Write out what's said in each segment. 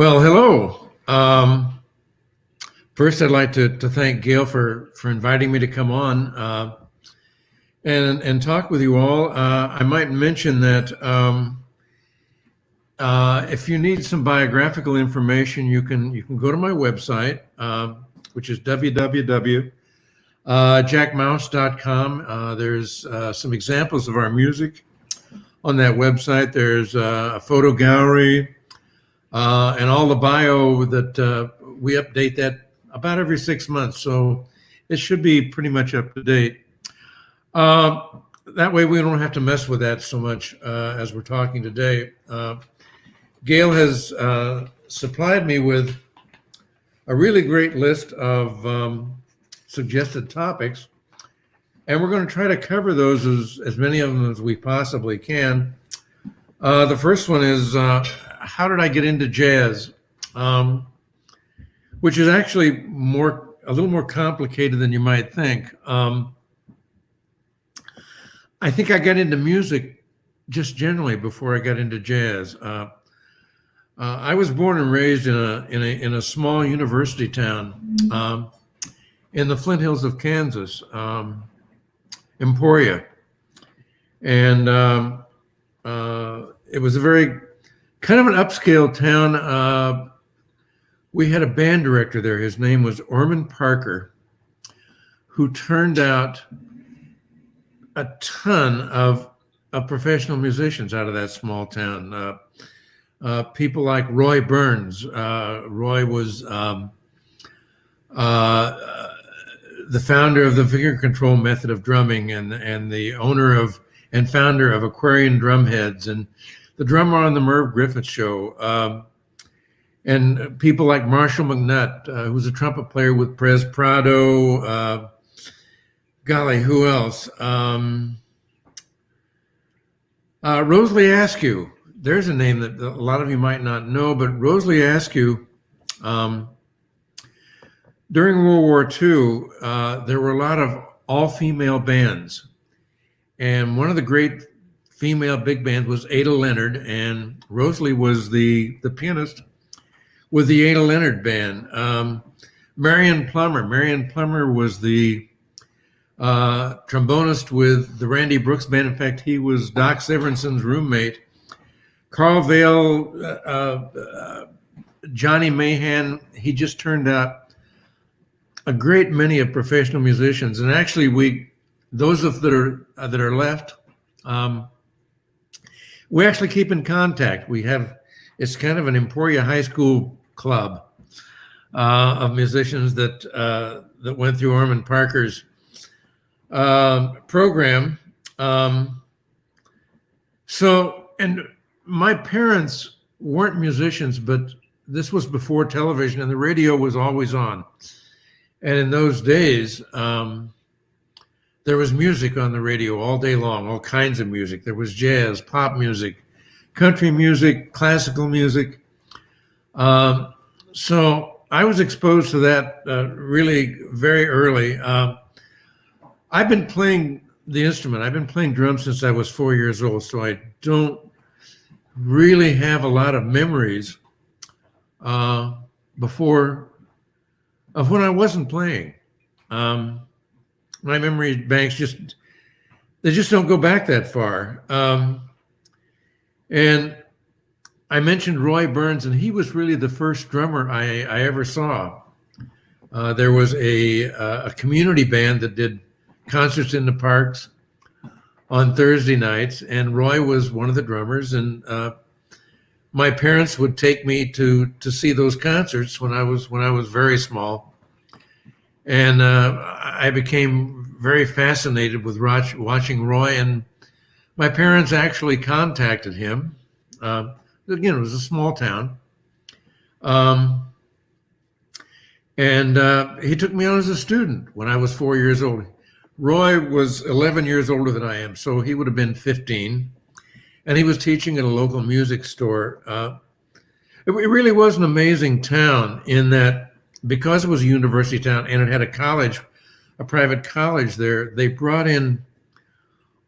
Well, hello. First, I'd like to thank Gail for inviting me to come on and talk with you all. I might mention that if you need some biographical information, you can go to my website, which is www.jackmouse.com. There's some examples of our music on that website. There's a photo gallery. And all the bio that we update that about every 6 months. So it should be pretty much up to date. That way we don't have to mess with that so much as we're talking today. Gail has supplied me with a really great list of suggested topics. And we're going to try to cover those as many of them as we possibly can. The first one is, how did I get into jazz? Which is actually a little more complicated than you might think. I think I got into music just generally before I got into jazz. I was born and raised in a small university town in the Flint Hills of Kansas, Emporia, and it was a very kind of an upscale town. We had a band director there. His name was Orman Parker, who turned out a ton of professional musicians out of that small town. People like Roy Burns. Roy was the founder of the finger control method of drumming and the owner of and founder of Aquarian Drumheads and the drummer on the Merv Griffith Show, and people like Marshall McNutt, who was a trumpet player with Perez Prado. Golly, who else? Rosalie Askew. There's a name that a lot of you might not know, but Rosalie Askew, during World War II, there were a lot of all-female bands. And one of the great female big band was Ada Leonard, and Rosalie was the pianist with the Ada Leonard band. Marion Plummer was the trombonist with the Randy Brooks band. In fact, he was Doc Severinsen's roommate. Carl Vail, Johnny Mahan, he just turned out a great many of professional musicians. And actually, those that are left, we actually keep in contact. It's kind of an Emporia High School club of musicians that went through Orman Parker's program. And my parents weren't musicians, but this was before television and the radio was always on. And in those days, there was music on the radio all day long, all kinds of music. There was jazz, pop music, country music, classical music. So I was exposed to that really very early. I've been playing the instrument. I've been playing drums since I was 4 years old, so I don't really have a lot of memories before of when I wasn't playing. My memory banks just don't go back that far. And I mentioned Roy Burns, and he was really the first drummer I ever saw. There was a community band that did concerts in the parks on Thursday nights, and Roy was one of the drummers. And my parents would take me to see those concerts when I was very small. And I became very fascinated with watching Roy, and my parents actually contacted him. Again, it was a small town. And he took me on as a student when I was 4 years old. Roy was 11 years older than I am, so he would have been 15. And he was teaching at a local music store. It really was an amazing town in that, because it was a university town and it had a private college there, they brought in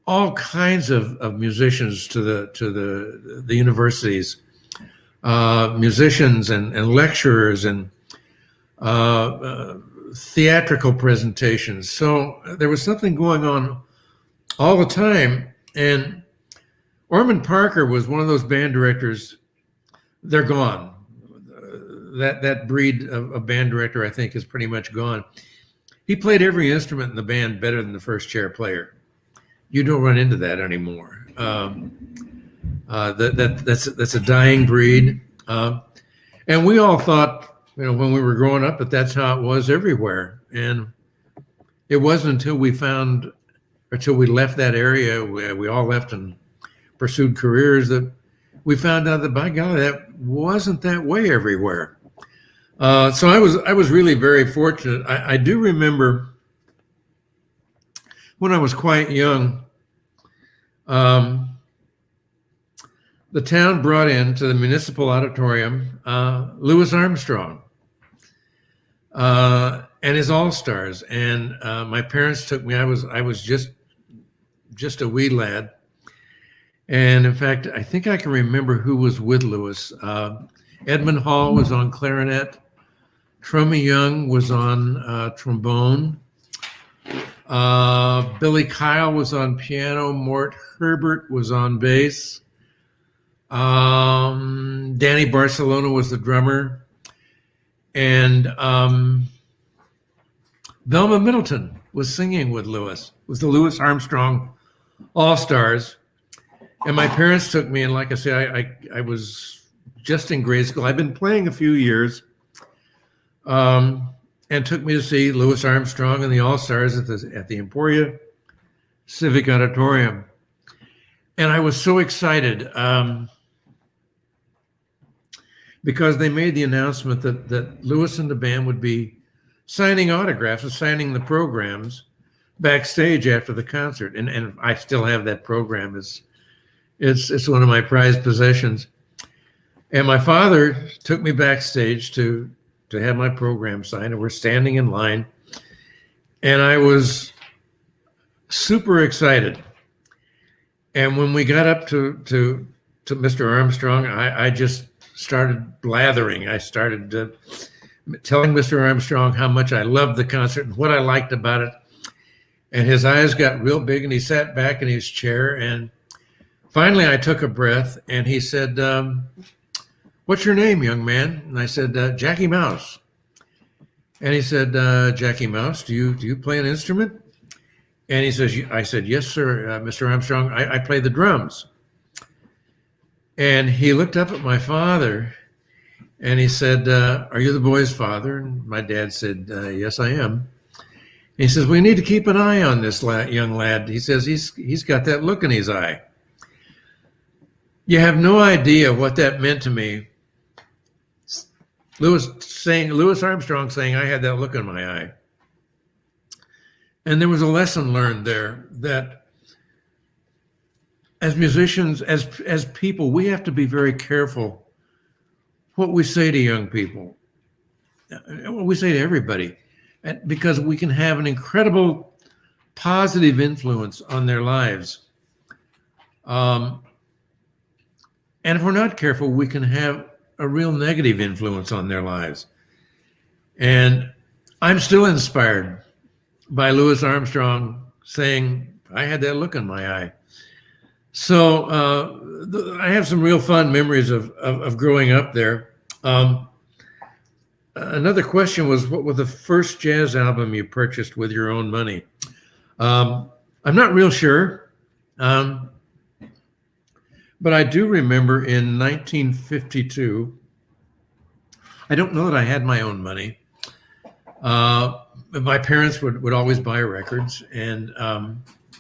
all kinds of musicians to the universities. musicians and lecturers and theatrical presentations. So there was something going on all the time. And Ormond Parker was one of those band directors. They're gone. That breed of band director, I think, is pretty much gone. He played every instrument in the band better than the first chair player. You don't run into that anymore. That's a dying breed. And we all thought, when we were growing up, that that's how it was everywhere. And it wasn't until we left that area, we all left and pursued careers, that we found out that, by golly, that wasn't that way everywhere. So I was really very fortunate. I do remember when I was quite young, the town brought into the municipal auditorium Louis Armstrong and his AllStars. And my parents took me. I was just a wee lad. And in fact, I think I can remember who was with Louis. Edmund Hall was on clarinet. Trummy Young was on trombone. Billy Kyle was on piano. Mort Herbert was on bass. Danny Barcelona was the drummer. And Velma Middleton was singing with Louis. It was the Louis Armstrong All-Stars. And my parents took me, and like I say, I was just in grade school. I'd been playing a few years, and took me to see Louis Armstrong and the All-Stars at the Emporia Civic Auditorium. And I was so excited because they made the announcement that Louis and the band would be signing autographs and signing the programs backstage after the concert. And I still have that program. It's one of my prized possessions. And my father took me backstage to have my program signed, and we're standing in line. And I was super excited. And when we got up to Mr. Armstrong, I just started blathering. I started telling Mr. Armstrong how much I loved the concert and what I liked about it. And his eyes got real big, and he sat back in his chair. And finally, I took a breath, and he said, "What's your name, young man?" And I said, "Jackie Mouse." And he said, "Jackie Mouse, do you play an instrument?" And he says, I said, "Yes, sir, Mr. Armstrong, I play the drums." And he looked up at my father, and he said, "Are you the boy's father?" And my dad said, "Yes, I am." And he says, "We need to keep an eye on this young lad." He says, he's got that look in his eye. You have no idea what that meant to me. Louis Armstrong saying I had that look in my eye. And there was a lesson learned there that as musicians, as people, we have to be very careful what we say to young people, what we say to everybody, because we can have an incredible positive influence on their lives. And if we're not careful, we can have a real negative influence on their lives. And I'm still inspired by Louis Armstrong saying, I had that look in my eye. So I have some real fond memories of growing up there. Another question was, what was the first jazz album you purchased with your own money? I'm not real sure. But I do remember in 1952, I don't know that I had my own money. My parents would always buy records, and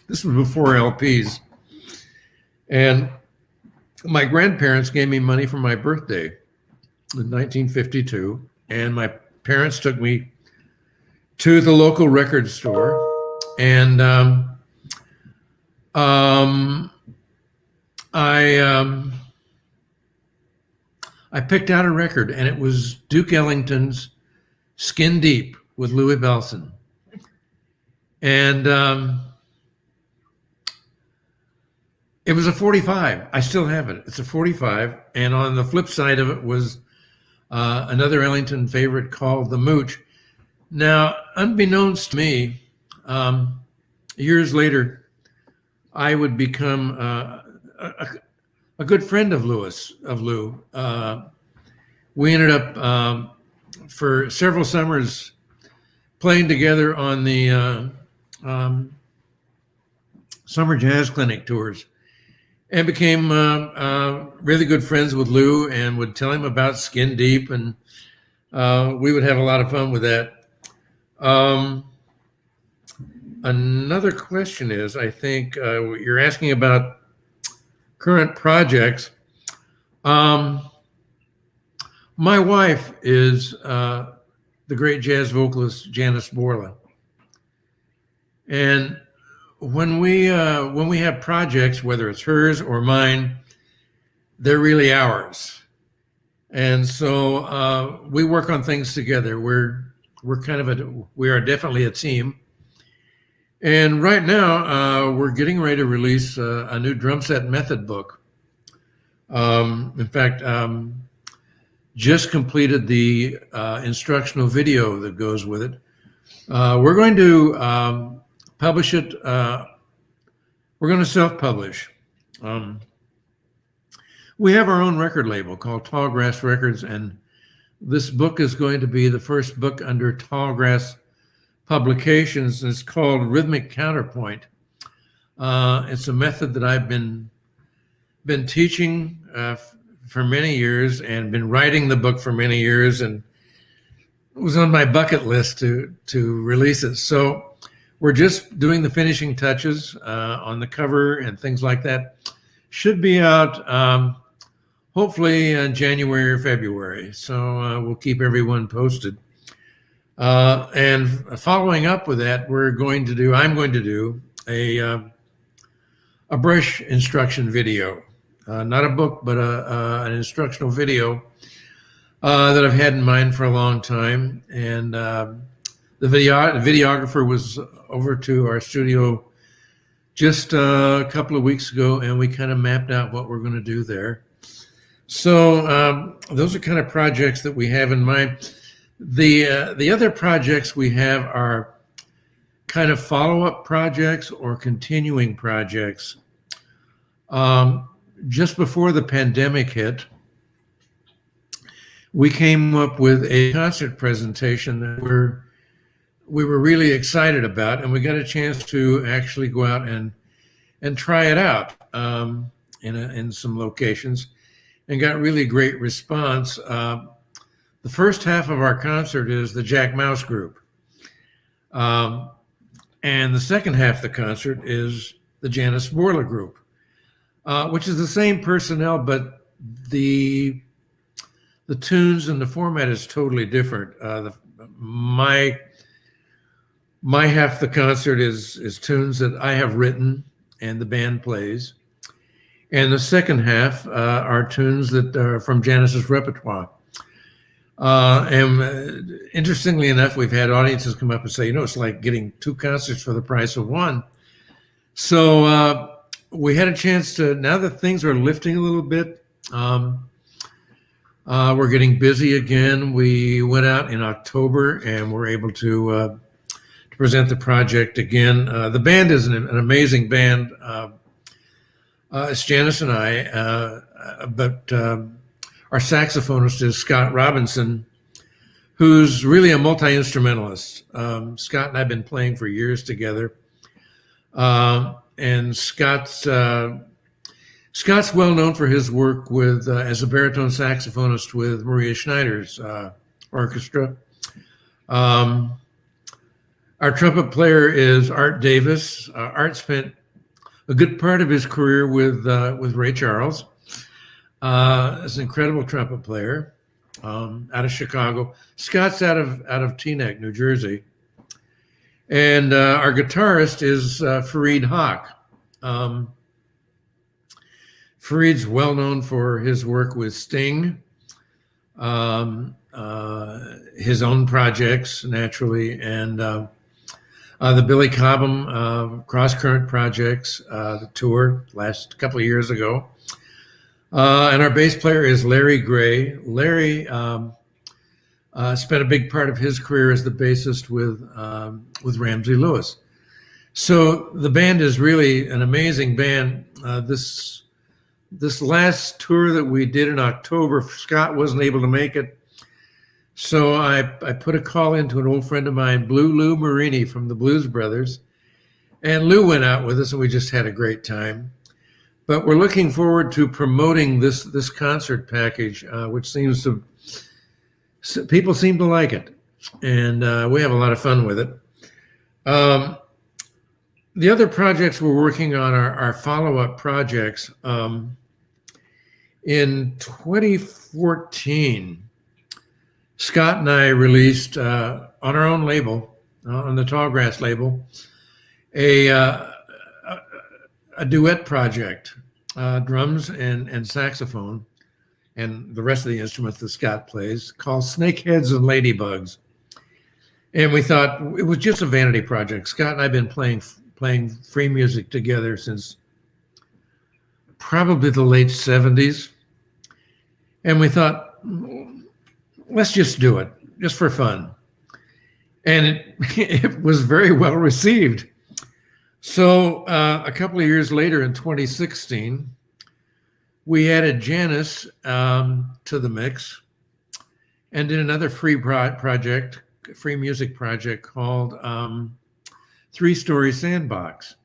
this was before LPs. And my grandparents gave me money for my birthday in 1952, and my parents took me to the local record store, and I picked out a record, and it was Duke Ellington's "Skin Deep" with Louis Bellson. And It was a 45. I still have it. It's a 45. And on the flip side of it was another Ellington favorite called the Mooch. Now, unbeknownst to me, years later, I would become a good friend of Lou. We ended up for several summers playing together on the summer jazz clinic tours, and became really good friends with Lou, and would tell him about Skin Deep, and we would have a lot of fun with that. Another question is, I think you're asking about current projects. My wife is the great jazz vocalist Janice Borla, and when we have projects, whether it's hers or mine, they're really ours. And so we work on things together. We are definitely a team. And right now we're getting ready to release a new drum set method book. In fact, just completed the instructional video that goes with it. We're going to publish it. We're going to self-publish. We have our own record label called Tallgrass Records, and this book is going to be the first book under Tallgrass Publications. It's called Rhythmic Counterpoint. It's a method that I've been teaching for many years, and been writing the book for many years, and it was on my bucket list to release it. So we're just doing the finishing touches on the cover and things like that. Should be out hopefully in January or February. So we'll keep everyone posted. And following up with that, I'm going to do a brush instruction video, not a book, but an instructional video that I've had in mind for a long time. And the videographer was over to our studio just a couple of weeks ago, and we kind of mapped out what we're going to do there. So those are kind of projects that we have in mind. The other projects we have are kind of follow-up projects or continuing projects. Just before the pandemic hit, we came up with a concert presentation that we were really excited about, and we got a chance to actually go out and try it out in some locations, and got really great response. The first half of our concert is the Jack Mouse Group, and the second half of the concert is the Janice Borla Group, which is the same personnel, but the tunes and the format is totally different. My half of the concert is tunes that I have written and the band plays, and the second half are tunes that are from Janice's repertoire. And interestingly enough, we've had audiences come up and say, it's like getting two concerts for the price of one. So we had a chance to, now that things are lifting a little bit, we're getting busy again. We went out in October and were able to present the project again. The band is an amazing band. It's Janice and I, but our saxophonist is Scott Robinson, who's really a multi-instrumentalist. Scott and I have been playing for years together. And Scott's well known for his work with as a baritone saxophonist with Maria Schneider's orchestra. Our trumpet player is Art Davis. Art spent a good part of his career with Ray Charles. Is an incredible trumpet player out of Chicago. Scott's out of Teaneck, New Jersey. And our guitarist is Fareed Haq. Fareed's well known for his work with Sting, his own projects, naturally, and The Billy Cobham Cross Current Projects, the tour last couple of years ago. And our bass player is Larry Gray. Larry spent a big part of his career as the bassist with Ramsey Lewis. So the band is really an amazing band. This last tour that we did in October, Scott wasn't able to make it. So I put a call into an old friend of mine, Lou Marini from the Blues Brothers. And Lou went out with us and we just had a great time. But we're looking forward to promoting this concert package, which people seem to like it. And we have a lot of fun with it. The other projects we're working on are follow-up projects. In 2014, Scott and I released on our own label, on the Tallgrass label, a duet project, drums and saxophone, and the rest of the instruments that Scott plays, called Snakeheads and Ladybugs. And we thought it was just a vanity project. Scott and I have been playing free music together since probably the late 70s. And we thought, let's just do it, just for fun. And it was very well received. So a couple of years later in 2016, we added Janice to the mix and did another free music project called 3-Story Sandbox.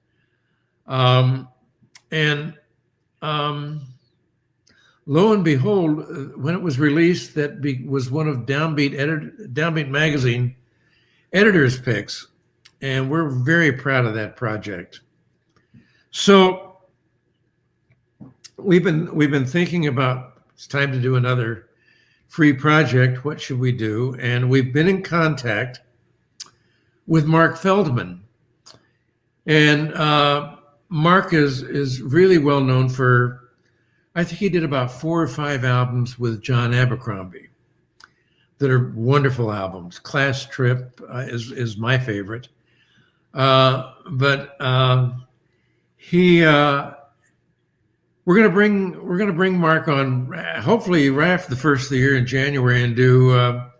Lo and behold, when it was released, that was one of Downbeat magazine editor's picks, and we're very proud of that project. So we've been thinking about, it's time to do another free project. What should we do? And we've been in contact with Mark Feldman, and Mark is really well known for, I think he did about 4 or 5 albums with John Abercrombie that are wonderful albums. Class Trip is my favorite. We're gonna bring Mark on hopefully right after the first of the year in January and do a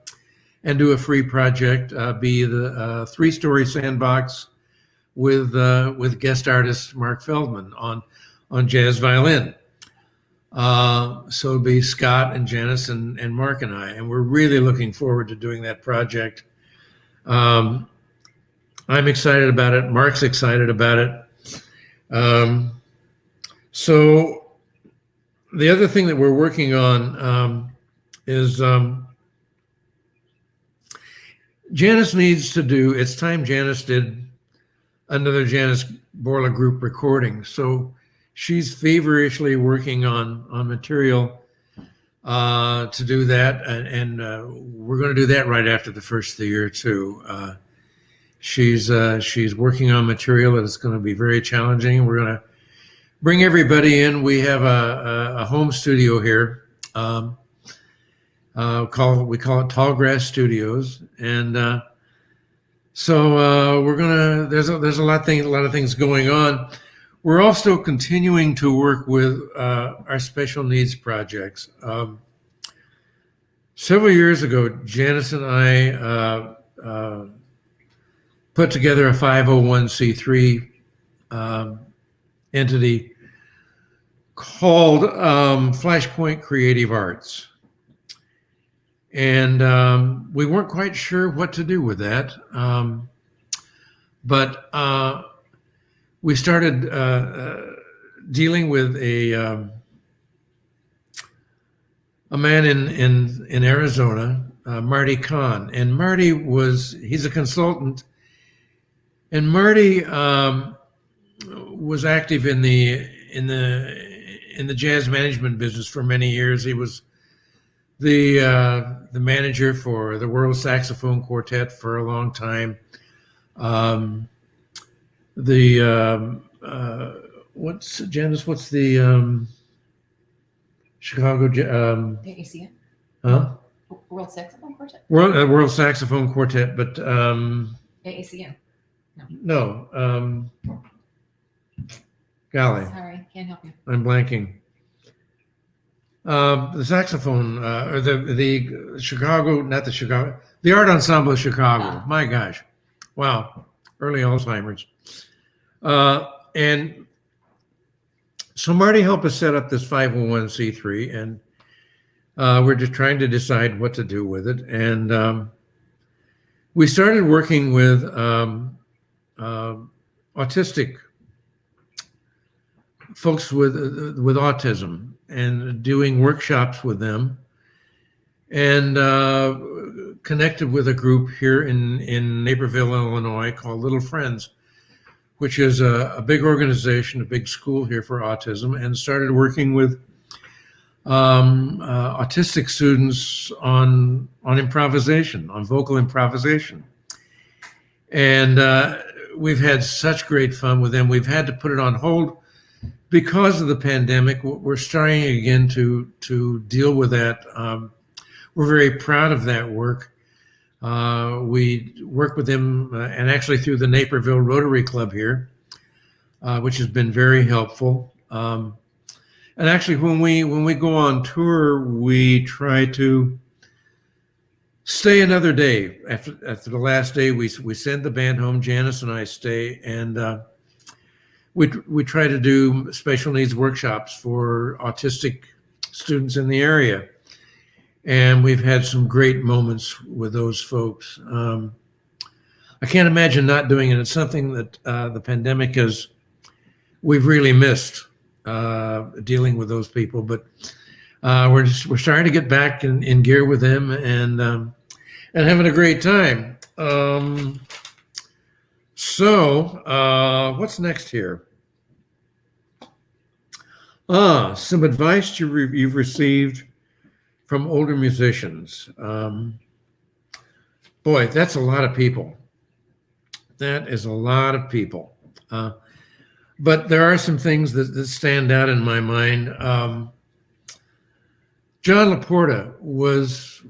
free project, be the 3-Story Sandbox with guest artist Mark Feldman on jazz violin. So it'll be Scott and Janice and Mark and I, and we're really looking forward to doing that project. I'm excited about it. Mark's excited about it. So the other thing that we're working on is Janice needs to do, it's time Janice did another Janice Borla group recording. So she's feverishly working on material to do that, and we're going to do that right after the first of the year too. She's working on material that is going to be very challenging. We're going to bring everybody in. We have a home studio here. We call it Tallgrass Studios, and so we're gonna. There's a lot of things going on. We're also continuing to work with our special needs projects. Several years ago, Janice and I put together a 501c3 entity called Flashpoint Creative Arts. And we weren't quite sure what to do with that. But we started dealing with a man in Arizona, Marty Kahn. And Marty he's a consultant. And Marty was active in the jazz management business for many years. He was the manager for the World Saxophone Quartet for a long time. What's the Chicago ACM? Huh? World Saxophone Quartet? World Saxophone Quartet, but AACM. No. Golly, Sorry, can't help you. I'm blanking. The saxophone, or the Chicago, not the Chicago, the Art Ensemble of Chicago. My gosh, wow, early Alzheimer's. And so Marty helped us set up this 501c3, and we're just trying to decide what to do with it. And we started working with autistic folks with autism and doing workshops with them, and connected with a group here in Naperville, Illinois called Little Friends, which is a big organization, a big school here for autism, and started working with autistic students on improvisation, on vocal improvisation. And we've had such great fun with them. We've had to put it on hold because of the pandemic. We're starting again to deal with that. We're very proud of that work. We work with them, and actually through the Naperville Rotary Club here, which has been very helpful. And actually, when we go on tour, we try to stay another day. After the last day, we send the band home. Janice and I stay, and we try to do special needs workshops for autistic students in the area. And we've had some great moments with those folks. I can't imagine not doing it. It's something that the pandemic we've really missed. Dealing with those people, but we're starting to get back in gear with them, and having a great time. So what's next here? Some advice you've received from older musicians. Boy, that's a lot of people. That is a lot of people. But there are some things that stand out in my mind. John LaPorta was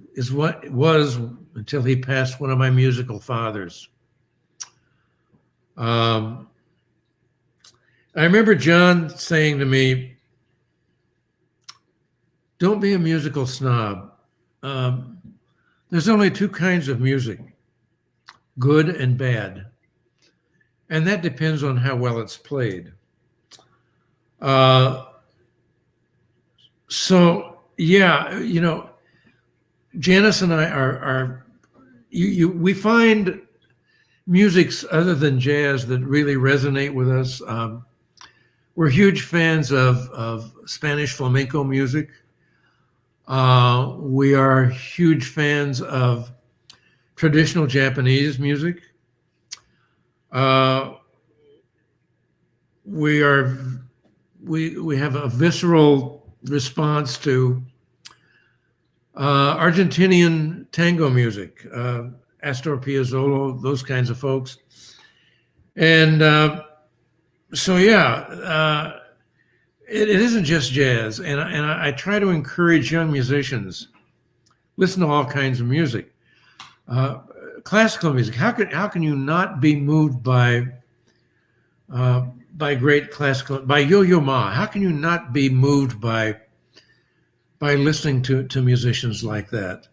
until he passed, one of my musical fathers. I remember John saying to me, "Don't be a musical snob. There's only two kinds of music, good and bad. And that depends on how well it's played." So yeah, Janice and I we find musics other than jazz that really resonate with us. We're huge fans of Spanish flamenco music. We are huge fans of traditional Japanese music. We have a visceral response to Argentinian tango music, Astor Piazzolla, those kinds of folks. And so yeah, it isn't just jazz, and I try to encourage young musicians, listen to all kinds of music. Classical music. How can you not be moved by great classical, by Yo-Yo Ma? How can you not be moved by listening to musicians like that?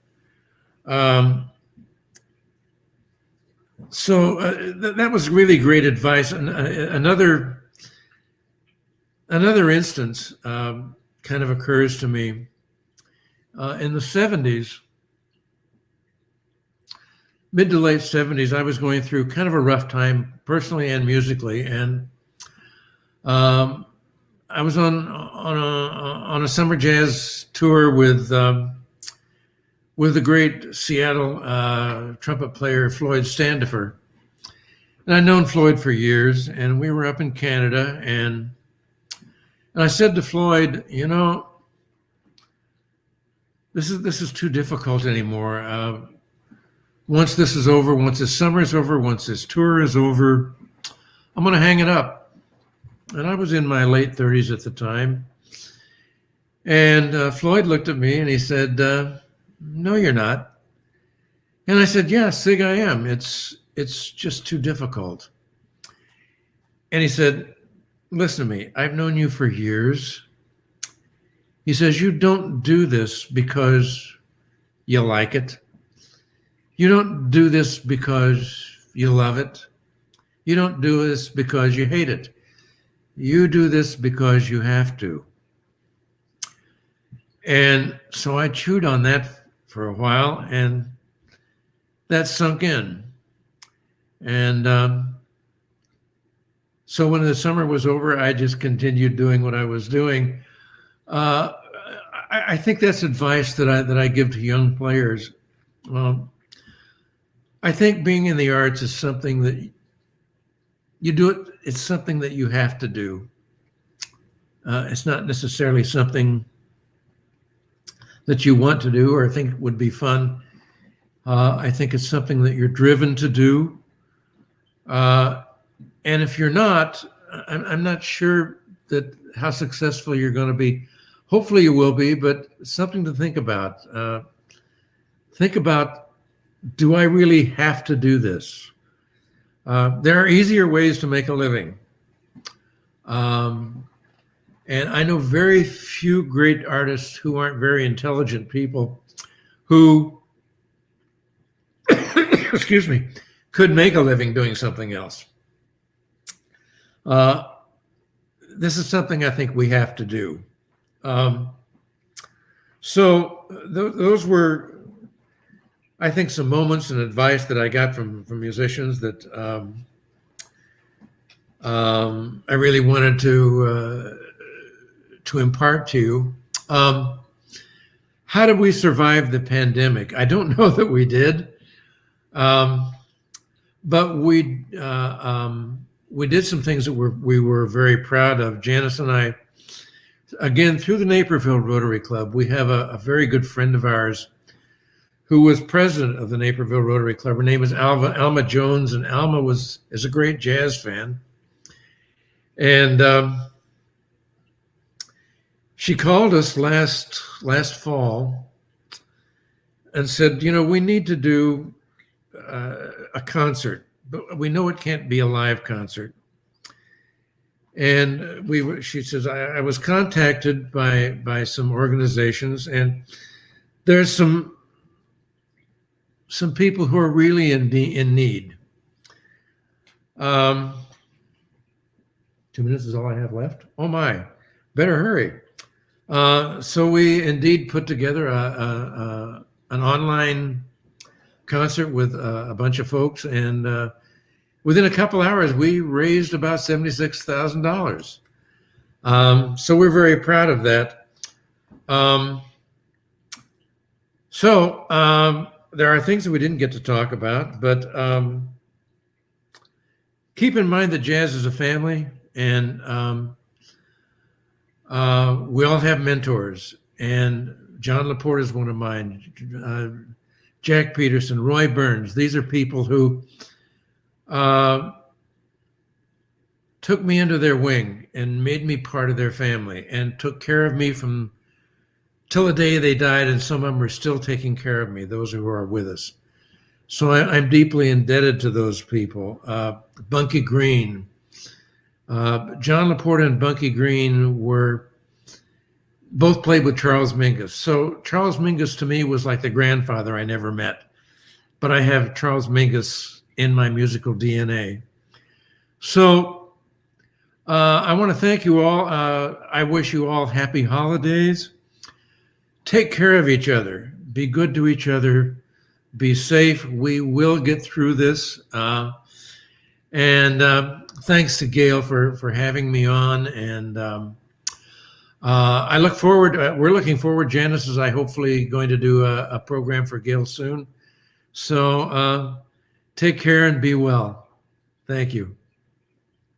So that was really great advice. And another instance kind of occurs to me in the 70s. Mid to late 70s, I was going through kind of a rough time personally and musically, and I was on a summer jazz tour with the great Seattle trumpet player Floyd Standifer, and I'd known Floyd for years, and we were up in Canada, and I said to Floyd, this is too difficult anymore. Once this is over, once this summer is over, once this tour is over, I'm going to hang it up. And I was in my late 30s at the time. And Floyd looked at me and he said, "No, you're not." And I said, "Yeah, Sig, I am. It's just too difficult." And he said, listen to me, I've known you for years. He says, you don't do this because you like it. You don't do this because you love it. You don't do this because you hate it. You do this because you have to. And so I chewed on that for a while, and that sunk in. And so when the summer was over, I just continued doing what I was doing. I think that's advice that I give to young players. I think being in the arts is something that you do it. It's something that you have to do. It's not necessarily something that you want to do or think would be fun. I think it's something that you're driven to do. And if you're not, I'm not sure that how successful you're going to be. Hopefully you will be, but something to think about. Think about, do I really have to do this? There are easier ways to make a living. And I know very few great artists who aren't very intelligent people who, excuse me, could make a living doing something else. This is something I think we have to do. So those were, I think, some moments and advice that I got from musicians that I really wanted to impart to you. How did we survive the pandemic? I don't know that we did, but we did some things that we were very proud of. Janice and I, again, through the Naperville Rotary Club, we have a very good friend of ours who was president of the Naperville Rotary Club. Her name is Alma Jones, and Alma is a great jazz fan. And she called us last fall and said, we need to do a concert, but we know it can't be a live concert. And she says, I was contacted by some organizations, and there's some people who are really in need. 2 minutes is all I have left. Oh my, better hurry. So we indeed put together an online concert with a bunch of folks, and within a couple hours, we raised about $76,000. So we're very proud of that. There are things that we didn't get to talk about, but keep in mind that jazz is a family, and we all have mentors. And John LaPorte is one of mine. Jack Peterson, Roy Burns. These are people who took me under their wing and made me part of their family and took care of me from till the day they died, and some of them are still taking care of me, those who are with us. So I'm deeply indebted to those people. Bunky Green. John LaPorte and Bunky Green both played with Charles Mingus. So Charles Mingus to me was like the grandfather I never met, but I have Charles Mingus in my musical DNA. So I want to thank you all. I wish you all happy holidays. Take care of each other. Be good to each other. Be safe. We will get through this. And thanks to Gail for having me on. And I look forward. We're looking forward. Janice is hopefully going to do a program for Gail soon. So take care and be well. Thank you.